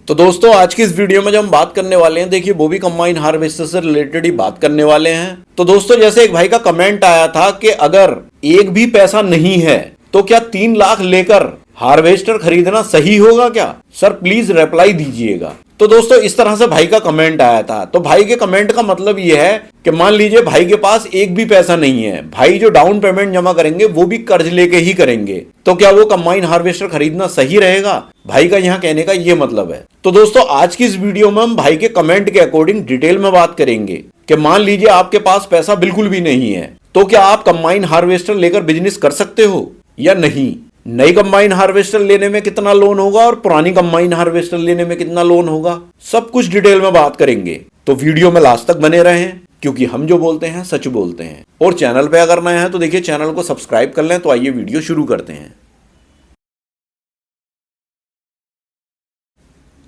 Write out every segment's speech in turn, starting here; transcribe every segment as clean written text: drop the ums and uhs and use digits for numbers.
तो दोस्तों आज की इस वीडियो में जो हम बात करने वाले हैं, देखिए वो भी कंबाइन हार्वेस्टर से रिलेटेड ही बात करने वाले हैं। तो दोस्तों जैसे एक भाई का कमेंट आया था कि अगर एक भी पैसा नहीं है तो क्या 3 लाख लेकर हार्वेस्टर खरीदना सही होगा क्या? सर प्लीज रिप्लाई दीजिएगा। तो दोस्तों इस तरह से भाई का कमेंट आया था। तो भाई के कमेंट का मतलब ये है कि मान लीजिए भाई के पास एक भी पैसा नहीं है, भाई जो डाउन पेमेंट जमा करेंगे वो भी कर्ज लेके ही करेंगे, तो क्या वो कंबाइन हार्वेस्टर खरीदना सही रहेगा? भाई का यहाँ कहने का ये मतलब है। तो दोस्तों आज की इस वीडियो में हम भाई के कमेंट के अकॉर्डिंग डिटेल में बात करेंगे कि मान लीजिए आपके पास पैसा बिल्कुल भी नहीं है, तो क्या आप कंबाइन हार्वेस्टर लेकर बिजनेस कर सकते हो या नहीं? नई कंबाइन हार्वेस्टर लेने में कितना लोन होगा और पुरानी कंबाइन हार्वेस्टर लेने में कितना लोन होगा, सब कुछ डिटेल में बात करेंगे। तो वीडियो में लास्ट तक बने रहें, क्योंकि हम जो बोलते हैं सच बोलते हैं। और चैनल पे अगर नए हैं तो देखिए चैनल को सब्सक्राइब कर लें। तो आइए वीडियो शुरू करते हैं।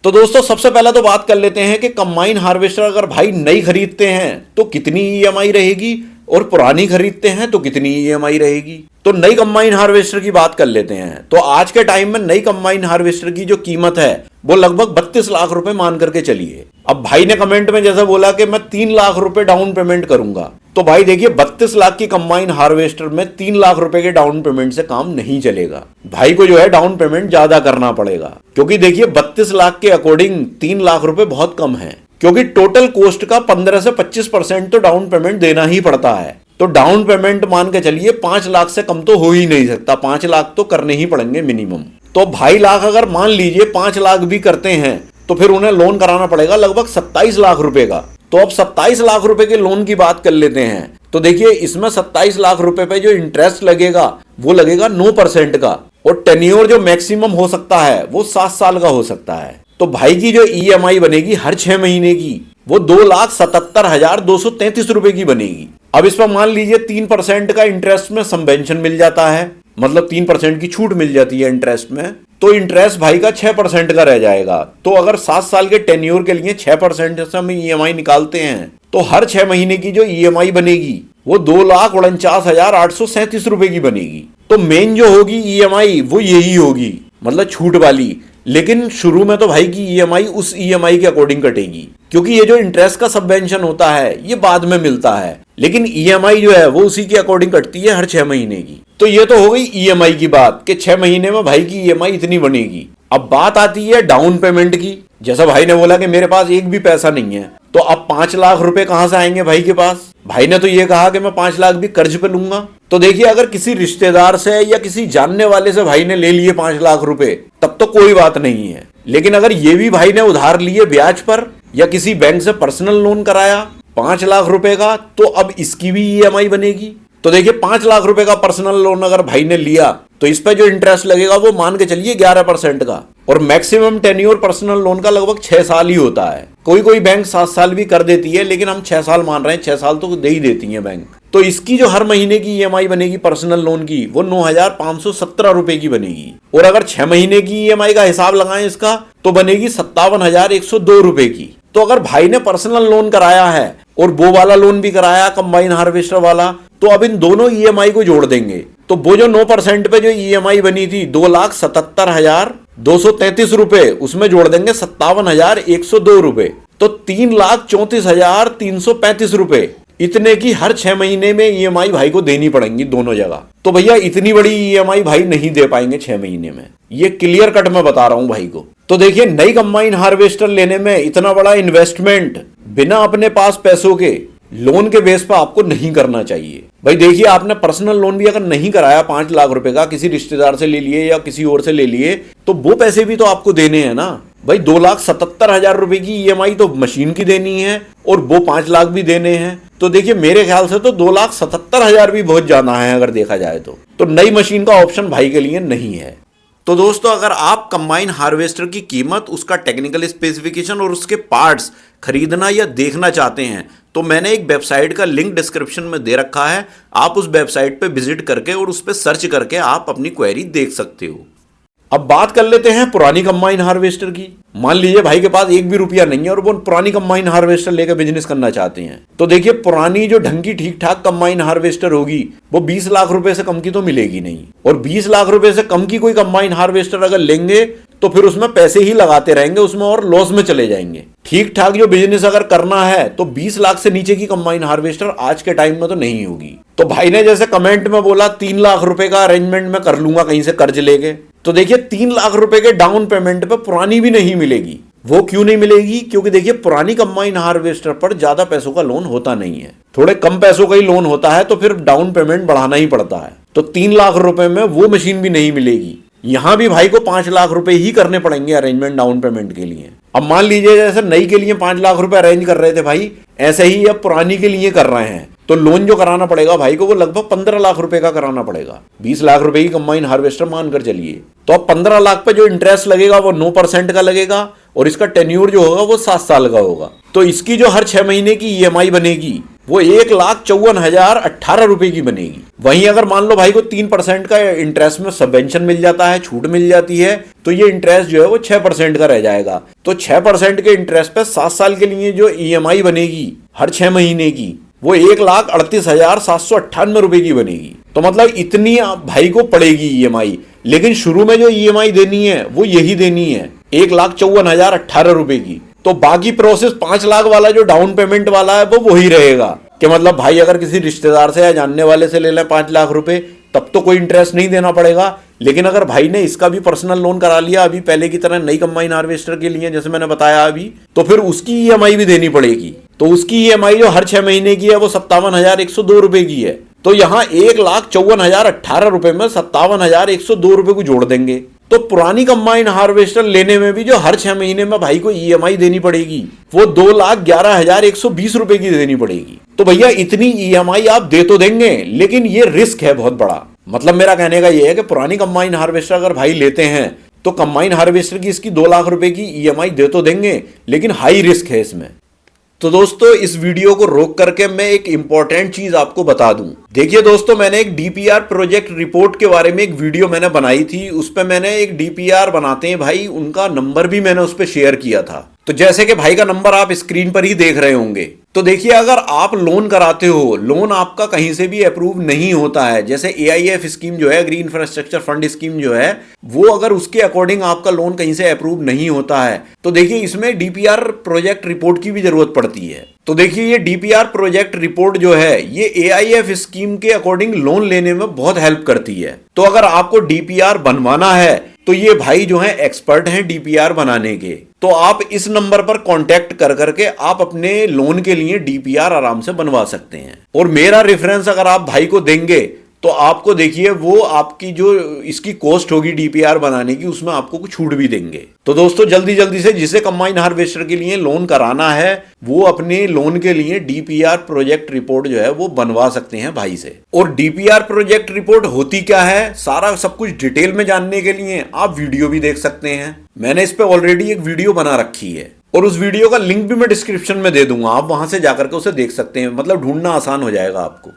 तो दोस्तों सबसे पहले तो बात कर लेते हैं कि कंबाइन हार्वेस्टर अगर भाई नई खरीदते हैं तो कितनी ईएमआई रहेगी और पुरानी खरीदते हैं तो कितनी ईएमआई रहेगी। तो नई कंबाइन हार्वेस्टर की बात कर लेते हैं। तो आज के टाइम में नई कंबाइन हार्वेस्टर की जो कीमत है वो लगभग 32 लाख रुपए मान करके चलिए। अब भाई ने कमेंट में जैसे बोला कि मैं 3 लाख रुपए डाउन पेमेंट करूंगा, तो भाई देखिए 32 लाख की कंबाइन हार्वेस्टर में 3 लाख रुपए के डाउन पेमेंट से काम नहीं चलेगा। भाई को जो है डाउन पेमेंट ज्यादा करना पड़ेगा, क्योंकि देखिए 32 लाख के अकॉर्डिंग 3 लाख रुपए बहुत कम है, क्योंकि टोटल कॉस्ट का 15 से 25% तो डाउन पेमेंट देना ही पड़ता है। तो डाउन पेमेंट मान के चलिए 5 लाख से कम तो हो ही नहीं सकता, 5 लाख तो करने ही पड़ेंगे मिनिमम। तो 2.5 लाख अगर मान लीजिए 5 लाख भी करते हैं तो फिर उन्हें लोन कराना पड़ेगा लगभग 27 लाख रुपए का। तो अब 27 लाख रुपए के लोन की बात कर लेते हैं। तो देखिए इसमें 27 लाख रुपए पे जो इंटरेस्ट लगेगा वो लगेगा 9% का, और टेन्योर जो मैक्सिमम हो सकता है वो 7 साल का हो सकता है। तो भाई की जो ईएमआई बनेगी हर 6 महीने की वो 2,77,233 रुपए की बनेगी। अब इस पर मान लीजिए 3% का इंटरेस्ट में सबवेंशन मिल जाता है, मतलब 3% की छूट मिल जाती है इंटरेस्ट में, तो इंटरेस्ट भाई का 6% का रह जाएगा। तो अगर 7 साल के टेन्योर के लिए 6% से हम ईएमआई निकालते हैं तो हर 6 महीने की जो ईएमआई बनेगी वो 2,49,837 रुपए की बनेगी। तो मेन जो होगी ईएमआई वो यही होगी, मतलब छूट वाली। लेकिन शुरू में तो भाई की ईएमआई उस ईएमआई के अकॉर्डिंग कटेगी, क्योंकि ये जो इंटरेस्ट का सबवेंशन होता है ये बाद में मिलता है, लेकिन ईएमआई जो है वो उसी के अकॉर्डिंग कटती है हर 6 महीने की। तो ये तो हो गई ईएमआई की बात कि 6 महीने में भाई की ईएमआई इतनी बनेगी। अब बात आती है डाउन पेमेंट की। जैसा भाई ने बोला कि मेरे पास एक भी पैसा नहीं है, तो अब 5 लाख रुपए कहां से आएंगे भाई के पास? भाई ने तो ये कहा कि मैं 5 लाख भी कर्ज पे लूंगा। तो देखिए अगर किसी रिश्तेदार से या किसी जानने वाले से भाई ने ले लिए 5 लाख रुपए तब तो कोई बात नहीं है, लेकिन अगर ये भी भाई ने उधार लिए ब्याज पर या किसी बैंक से पर्सनल लोन कराया 5 लाख रुपए का, तो अब इसकी भी ईएमआई बनेगी। तो देखिए 5 लाख रुपए का पर्सनल लोन अगर भाई ने लिया तो इस पर जो इंटरेस्ट लगेगा वो मान के चलिए 11% का, और मैक्सिमम टेन्योर पर्सनल लोन का लगभग 6 साल ही होता है। कोई कोई बैंक 7 साल भी कर देती है, लेकिन हम 6 साल मान रहे हैं, 6 साल तो दे ही देती है बैंक। तो इसकी जो हर महीने की ईएमआई बनेगी पर्सनल लोन की वो 9,517 रुपए की बनेगी, और अगर 6 महीने की ईएमआई का हिसाब लगाएं इसका तो बनेगी 57,102 रुपए की। तो अगर भाई ने पर्सनल लोन कराया है और वो वाला लोन भी कराया कंबाइन हार्वेस्टर वाला, तो अब इन दोनों ईएमआई को जोड़ देंगे तो वो जो 9% पे जो ईएमआई बनी थी 2,77,233 रुपए, उसमें जोड़ देंगे 57,102 रुपए, तो 3,34,335 रुपए इतने की हर 6 महीने में ईएमआई भाई को देनी पड़ेंगी दोनों जगह। तो भैया इतनी बड़ी ईएमआई भाई नहीं दे पाएंगे 6 महीने में, ये क्लियर कट में बता रहा हूं भाई को। तो देखिए नई कंबाइन हार्वेस्टर लेने में इतना बड़ा इन्वेस्टमेंट बिना अपने पास पैसों के लोन के बेस पर आपको नहीं करना चाहिए। भाई देखिए आपने पर्सनल लोन भी अगर नहीं कराया 5 लाख रुपए का, किसी रिश्तेदार से ले लिए या किसी और से ले लिए, तो वो पैसे भी तो आपको देने हैं ना भाई। 2,77,000 रुपए की ईएमआई तो मशीन की देनी है और वो 5 लाख भी देने हैं। तो देखिए मेरे ख्याल से तो 2,77,000 भी बहुत ज्यादा है अगर देखा जाए तो नई मशीन का ऑप्शन भाई के लिए नहीं है। तो दोस्तों अगर आप कंबाइन हार्वेस्टर की कीमत, उसका टेक्निकल स्पेसिफिकेशन और उसके पार्ट्स खरीदना या देखना चाहते हैं तो मैंने एक वेबसाइट का लिंक डिस्क्रिप्शन में दे रखा है। आप उस वेबसाइट पे विजिट करके और उस पर सर्च करके आप अपनी क्वेरी देख सकते हो। अब बात कर लेते हैं पुरानी कंबाइन हार्वेस्टर की। मान लीजिए भाई के पास एक भी रुपया नहीं है और वो पुरानी कंबाइन हार्वेस्टर लेकर बिजनेस करना चाहते हैं। तो देखिए पुरानी जो ढंग की ठीक ठाक कंबाइन हार्वेस्टर होगी वो 20 लाख रुपए से कम की तो मिलेगी नहीं, और 20 लाख रुपए से कम की कोई कंबाइन हार्वेस्टर अगर लेंगे तो फिर उसमें पैसे ही लगाते रहेंगे, उसमें और लॉस में चले जाएंगे। ठीक ठाक जो बिजनेस अगर करना है तो 20 लाख से नीचे की कंबाइन हार्वेस्टर आज के टाइम में तो नहीं होगी। तो भाई ने जैसे कमेंट में बोला 3 लाख रुपए का अरेंजमेंट में कर लूंगा कहीं से कर्ज लेके, तो देखिए 3 लाख रुपए के डाउन पेमेंट पे पुरानी भी नहीं मिलेगी। वो क्यों नहीं मिलेगी? क्योंकि देखिए पुरानी कंबाइन हार्वेस्टर पर ज्यादा पैसों का लोन होता नहीं है, थोड़े कम पैसों का ही लोन होता है, तो फिर डाउन पेमेंट बढ़ाना ही पड़ता है। तो 3 लाख रुपए में वो मशीन भी नहीं मिलेगी। यहां भी भाई को 5 लाख रुपए ही करने पड़ेंगे अरेंजमेंट डाउन पेमेंट के लिए। अब मान लीजिए जैसे नई के लिए 5 लाख रुपए अरेंज कर रहे थे भाई, ऐसे ही अब पुरानी के लिए कर रहे हैं, तो लोन जो कराना पड़ेगा भाई को वो लगभग 15 लाख रुपए का कराना पड़ेगा। 20 लाख रुपए की कंबाइन हार्वेस्टर मानकर चलिए, तो अब 15 लाख पे जो इंटरेस्ट लगेगा वो 9% का लगेगा, और इसका टेन्योर जो होगा वो 7 साल का होगा। तो इसकी जो हर 6 महीने की ईएमआई बनेगी वो 1,54,018 रुपए की बनेगी। वहीं अगर मान लो भाई को 3% का इंटरेस्ट में सबवेंशन मिल जाता है, छूट मिल जाती है, तो ये इंटरेस्ट जो है वो 6% का रह जाएगा। तो 6% के इंटरेस्ट पे 7 साल के लिए जो ईएमआई बनेगी हर 6 महीने की वो 1,38,798 रुपए की बनेगी। तो मतलब इतनी भाई को पड़ेगी ईएमआई, लेकिन शुरू में जो ईएमआई देनी है वो यही देनी है 1,54,018 रुपए की। तो बाकी प्रोसेस 5 लाख वाला जो डाउन पेमेंट वाला है वो वही रहेगा कि मतलब भाई अगर किसी रिश्तेदार से या जानने वाले से ले लें 5 लाख रुपए तब तो कोई इंटरेस्ट नहीं देना पड़ेगा। लेकिन अगर भाई ने इसका भी पर्सनल लोन करा लिया अभी पहले की तरह नई कंबाइन हार्वेस्टर के लिए जैसे मैंने बताया अभी, तो फिर उसकी ईएमआई भी देनी पड़ेगी। तो उसकी ईएमआई जो हर 6 महीने की है वो 57,102 रुपए की है। तो यहाँ 1,54,018 रुपए में 57,102 रुपए को जोड़ देंगे, तो पुरानी कंबाइन हार्वेस्टर लेने में भी जो हर 6 महीने में भाई को ईएमआई देनी पड़ेगी वो 2,11,120 रुपए की देनी पड़ेगी। तो भैया इतनी ईएमआई आप दे तो देंगे, लेकिन ये रिस्क है बहुत बड़ा। मतलब मेरा कहने का ये है कि पुरानी कंबाइन हार्वेस्टर अगर भाई लेते हैं तो कंबाइन हार्वेस्टर की इसकी 2 लाख रुपए की ईएमआई दे तो देंगे, लेकिन हाई रिस्क है इसमें। तो दोस्तों इस वीडियो को रोक करके मैं एक इंपॉर्टेंट चीज आपको बता दूं। देखिए दोस्तों, मैंने एक डीपीआर प्रोजेक्ट रिपोर्ट के बारे में एक वीडियो मैंने बनाई थी। उस पर मैंने एक डीपीआर बनाते हैं भाई, उनका नंबर भी मैंने उस पर शेयर किया था। तो जैसे कि भाई का नंबर आप स्क्रीन पर ही देख रहे होंगे। तो देखिए अगर आप लोन कराते हो, लोन आपका कहीं से भी अप्रूव नहीं होता है, जैसे एआईएफ स्कीम जो है, ग्रीन इंफ्रास्ट्रक्चर फंड स्कीम जो है, वो अगर उसके अकॉर्डिंग आपका लोन कहीं से अप्रूव नहीं होता है तो देखिए इसमें डीपीआर प्रोजेक्ट रिपोर्ट की भी जरूरत पड़ती है। तो देखिए ये डीपीआर प्रोजेक्ट रिपोर्ट जो है ये एआईएफ स्कीम के अकॉर्डिंग लोन लेने में बहुत हेल्प करती है। तो अगर आपको डीपीआर बनवाना है तो ये भाई जो है एक्सपर्ट हैं डीपीआर बनाने के, तो आप इस नंबर पर कांटेक्ट कर करके आप अपने लोन के लिए डीपीआर आराम से बनवा सकते हैं। और मेरा रेफरेंस अगर आप भाई को देंगे तो आपको देखिए वो आपकी जो इसकी कॉस्ट होगी डीपीआर बनाने की उसमें आपको कुछ छूट भी देंगे। तो दोस्तों जल्दी जल्दी से जिसे कंबाइन हार्वेस्टर के लिए लोन कराना है वो अपने लोन के लिए डीपीआर प्रोजेक्ट रिपोर्ट जो है वो बनवा सकते हैं भाई से। और डीपीआर प्रोजेक्ट रिपोर्ट होती क्या है, सारा सब कुछ डिटेल में जानने के लिए आप वीडियो भी देख सकते हैं। मैंने इस पे ऑलरेडी एक वीडियो बना रखी है और उस वीडियो का लिंक भी मैं डिस्क्रिप्शन में दे दूंगा, आप वहां से जाकर के उसे देख सकते हैं। मतलब ढूंढना आसान हो जाएगा आपको।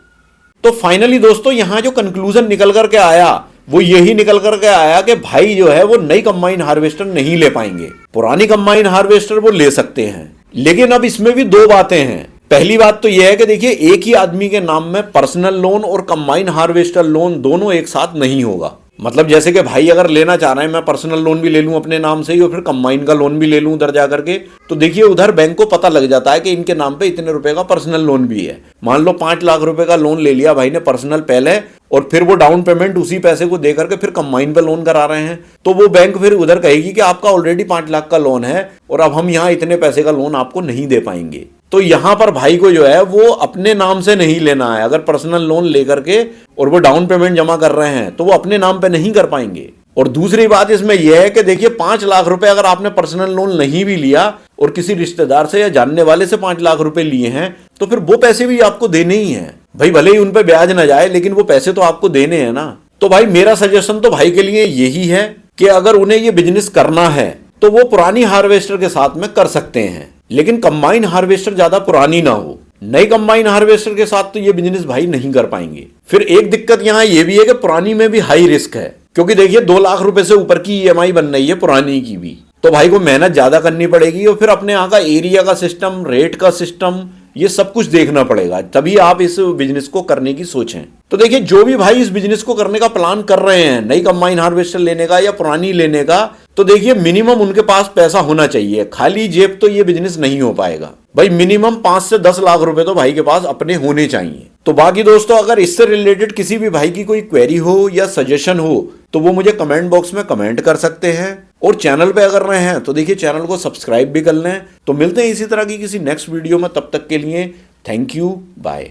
तो फाइनली दोस्तों यहां जो कंक्लूजन निकल करके आया वो यही निकल करके आया कि भाई जो है वो नई कंबाइन हार्वेस्टर नहीं ले पाएंगे, पुरानी कंबाइन हार्वेस्टर वो ले सकते हैं। लेकिन अब इसमें भी 2 बातें हैं। पहली बात तो यह है कि देखिए एक ही आदमी के नाम में पर्सनल लोन और कंबाइन हार्वेस्टर लोन दोनों एक साथ नहीं होगा। मतलब जैसे कि भाई अगर लेना चाह रहे हैं मैं पर्सनल लोन भी ले लूं अपने नाम से ही और फिर कंबाइन का लोन भी ले लूं उधर जाकर के, तो देखिए उधर बैंक को पता लग जाता है कि इनके नाम पे इतने रुपए का पर्सनल लोन भी है। मान लो 5 लाख रुपए का लोन ले लिया भाई ने पर्सनल पहले और फिर वो डाउन पेमेंट उसी पैसे को दे करके फिर कंबाइन पे लोन करा रहे हैं, तो वो बैंक फिर उधर कहेगी कि आपका ऑलरेडी 5 लाख का लोन है और अब हम यहाँ इतने पैसे का लोन आपको नहीं दे पाएंगे। तो यहां पर भाई को जो है वो अपने नाम से नहीं लेना है। अगर पर्सनल लोन लेकर के और वो डाउन पेमेंट जमा कर रहे हैं तो वो अपने नाम पे नहीं कर पाएंगे। और दूसरी बात इसमें यह है कि देखिए 5 लाख रुपए अगर आपने पर्सनल लोन नहीं भी लिया और किसी रिश्तेदार से या जानने वाले से 5 लाख रुपए लिए हैं तो फिर वो पैसे भी आपको देने ही हैं भाई, भले ही उन पे ब्याज ना जाए लेकिन वो पैसे तो आपको देने हैं ना। तो भाई मेरा सजेशन तो भाई के लिए यही है कि अगर उन्हें ये बिजनेस करना है तो वो पुरानी हार्वेस्टर के साथ में कर सकते हैं, लेकिन कंबाइन हार्वेस्टर ज्यादा पुरानी ना हो। नई कंबाइन हार्वेस्टर के साथ तो ये बिजनेस भाई नहीं कर पाएंगे। फिर एक दिक्कत यहां ये भी है कि पुरानी में भी हाई रिस्क है, क्योंकि देखिए 2 लाख रुपए से ऊपर की ईएमआई बन रही है पुरानी की भी, तो भाई को मेहनत ज्यादा करनी पड़ेगी और फिर अपने यहाँ का एरिया का सिस्टम, रेट का सिस्टम, ये सब कुछ देखना पड़ेगा, तभी आप इस बिजनेस को करने की सोचें। तो देखिए जो भी भाई इस बिजनेस को करने का प्लान कर रहे हैं, नई कंबाइन हार्वेस्टर लेने का या पुरानी लेने का, तो देखिए मिनिमम उनके पास पैसा होना चाहिए, खाली जेब तो ये बिजनेस नहीं हो पाएगा भाई। मिनिमम 5 से 10 लाख रुपए तो भाई के पास अपने होने चाहिए। तो बाकी दोस्तों अगर इससे रिलेटेड किसी भी भाई की कोई क्वेरी हो या सजेशन हो तो वो मुझे कमेंट बॉक्स में कमेंट कर सकते हैं, और चैनल पे अगर रहे हैं तो देखिए चैनल को सब्सक्राइब भी कर लें। तो मिलते हैं इसी तरह की किसी नेक्स्ट वीडियो में, तब तक के लिए थैंक यू, बाय।